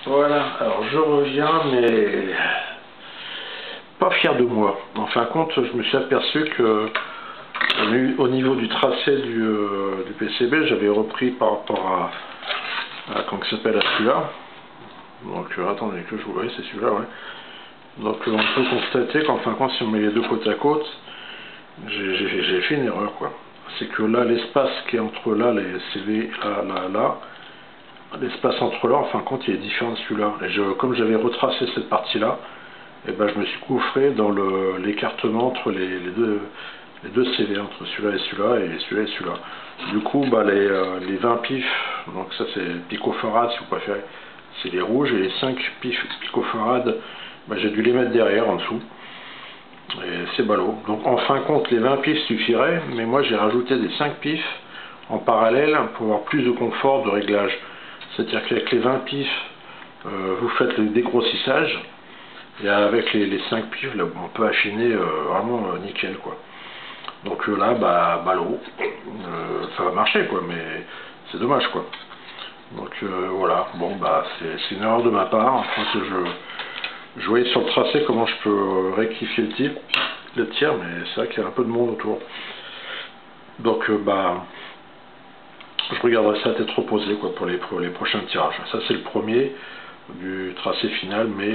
Voilà, alors je reviens, mais pas fier de moi. En fin de compte, je me suis aperçu que au niveau du tracé du PCB, j'avais repris par rapport à comment il s'appelle, à celui-là. Donc attendez que je vous voyez, c'est celui-là, ouais. Donc on peut constater qu'en fin de compte, si on met les deux côte à côte, j'ai fait une erreur, quoi. C'est que là, l'espace qui est entre là, les CV, là, l'espace entre là, en fin de compte, il est différent de celui-là. Et comme j'avais retracé cette partie-là, et ben, je me suis gouffré dans l'écartement entre les deux CV, entre celui-là et celui-là, et celui-là et celui-là. Du coup, bah, les 20 pifs, donc ça c'est picofarades si vous préférez, c'est les rouges, et les 5 picofarades, bah, j'ai dû les mettre derrière, en dessous. Et c'est ballot. Donc en fin de compte, les 20 pifs suffiraient, mais moi j'ai rajouté des 5 pifs en parallèle pour avoir plus de confort de réglage. C'est-à-dire qu'avec les 20 pifs, vous faites le dégrossissage, et avec les 5 pifs, là, on peut affiner vraiment nickel, quoi. Donc là, bah, ballot, ça va marcher, quoi, mais c'est dommage, quoi. Donc voilà, bon, bah, c'est une erreur de ma part. Enfin, je voyais sur le tracé comment je peux rectifier le tir, mais c'est vrai qu'il y a un peu de monde autour. Donc bah, je regarderai ça à tête reposée, quoi, pour les prochains tirages. Ça c'est le premier du tracé final, mais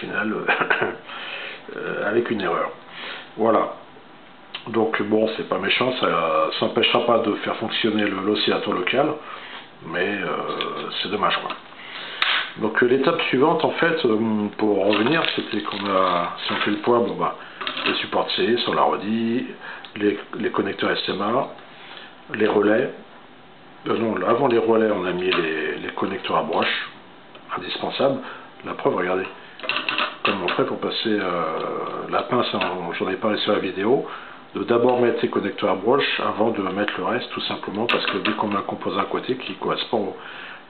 final avec une erreur. Voilà. Donc bon, c'est pas méchant, ça s'empêchera pas de faire fonctionner l'oscillateur local, mais c'est dommage, quoi. Donc l'étape suivante, en fait, pour en revenir, c'était si on fait le point, bon bah, les supports C, on l'a redit, les connecteurs SMA, les relais. Non, avant les relais, on a mis les connecteurs à broche, indispensables. La preuve, regardez, comme on ferait pour passer la pince, j'en ai parlé sur la vidéo, de d'abord mettre les connecteurs à broche avant de mettre le reste, tout simplement parce que dès qu'on a un composant à côté qui correspond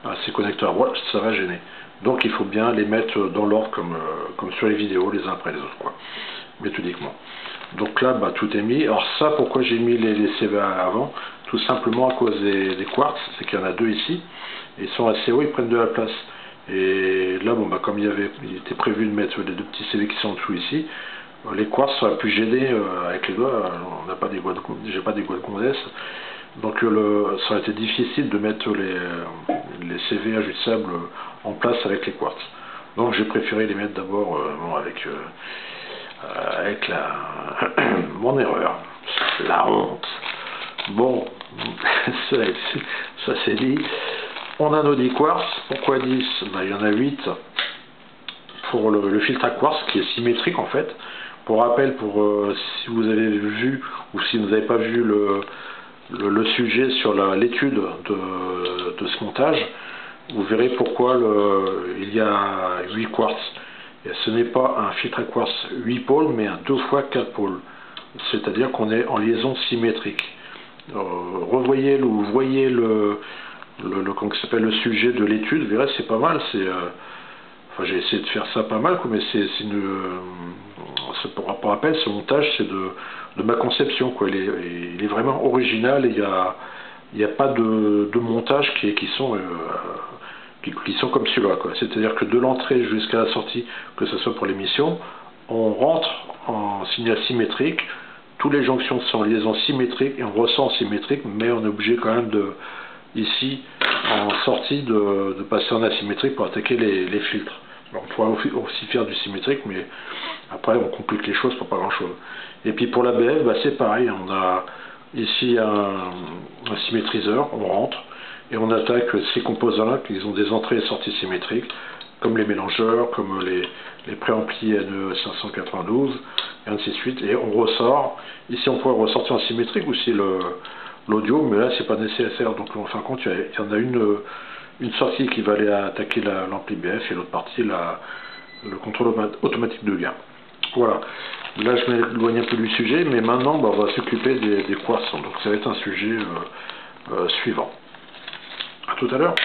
à ces connecteurs à broche, ça va gêner. Donc il faut bien les mettre dans l'ordre comme sur les vidéos, les uns après les autres, quoi, méthodiquement. Donc là, bah, tout est mis. Alors ça, pourquoi j'ai mis les CVA avant? Tout simplement à cause des quartz, c'est qu'il y en a deux ici, et ils sont assez hauts, ils prennent de la place. Et là, bon, bah, comme il était prévu de mettre les deux petits CV qui sont en dessous ici, les quartz auraient pu gêner avec les doigts. On n'a pas des doigts j'ai pas des doigts de gonzesse. Donc ça aurait été difficile de mettre les CV ajustables en place avec les quartz. Donc j'ai préféré les mettre d'abord bon, avec mon erreur. La honte. Bon, ça c'est dit. On a nos 10 quartz. Pourquoi 10? Ben, il y en a 8 pour le filtre à quartz qui est symétrique en fait. Pour rappel, si vous avez vu ou si vous n'avez pas vu le sujet sur l'étude de ce montage, vous verrez pourquoi il y a 8 quartz. Et ce n'est pas un filtre à quartz 8 pôles, mais un 2 fois 4 pôles. C'est-à-dire qu'on est en liaison symétrique. Voyez comment ça s'appelle, le sujet de l'étude, vous verrez, c'est pas mal. Enfin, j'ai essayé de faire ça pas mal, mais pour rappel, ce montage, c'est de ma conception, quoi. Il est vraiment original, et il n'y a pas de montage qui sont comme celui-là, quoi. C'est-à-dire que de l'entrée jusqu'à la sortie, que ce soit pour l'émission, on rentre en signal symétrique, toutes les jonctions sont en liaison symétrique et on ressent en symétrique, mais on est obligé quand même ici, en sortie, de passer en asymétrique pour attaquer les filtres. Alors, on pourrait aussi faire du symétrique, mais après on complique les choses pour pas grand chose. Et puis pour l'ABF, bah, c'est pareil, on a ici un symétriseur, on rentre, et on attaque ces composants-là, qui ont des entrées et sorties symétriques, comme les mélangeurs, comme les préamplis NE592, et ainsi de suite, et on ressort. Ici on pourrait ressortir en symétrique aussi l'audio, mais là c'est pas nécessaire. Donc en fin de compte, il y en a une sortie qui va aller attaquer l'ampli BF, et l'autre partie le contrôle automatique de gain. Voilà, là je m'éloigne un peu du sujet, mais maintenant bah, on va s'occuper des quartz, donc ça va être un sujet suivant. A tout à l'heure.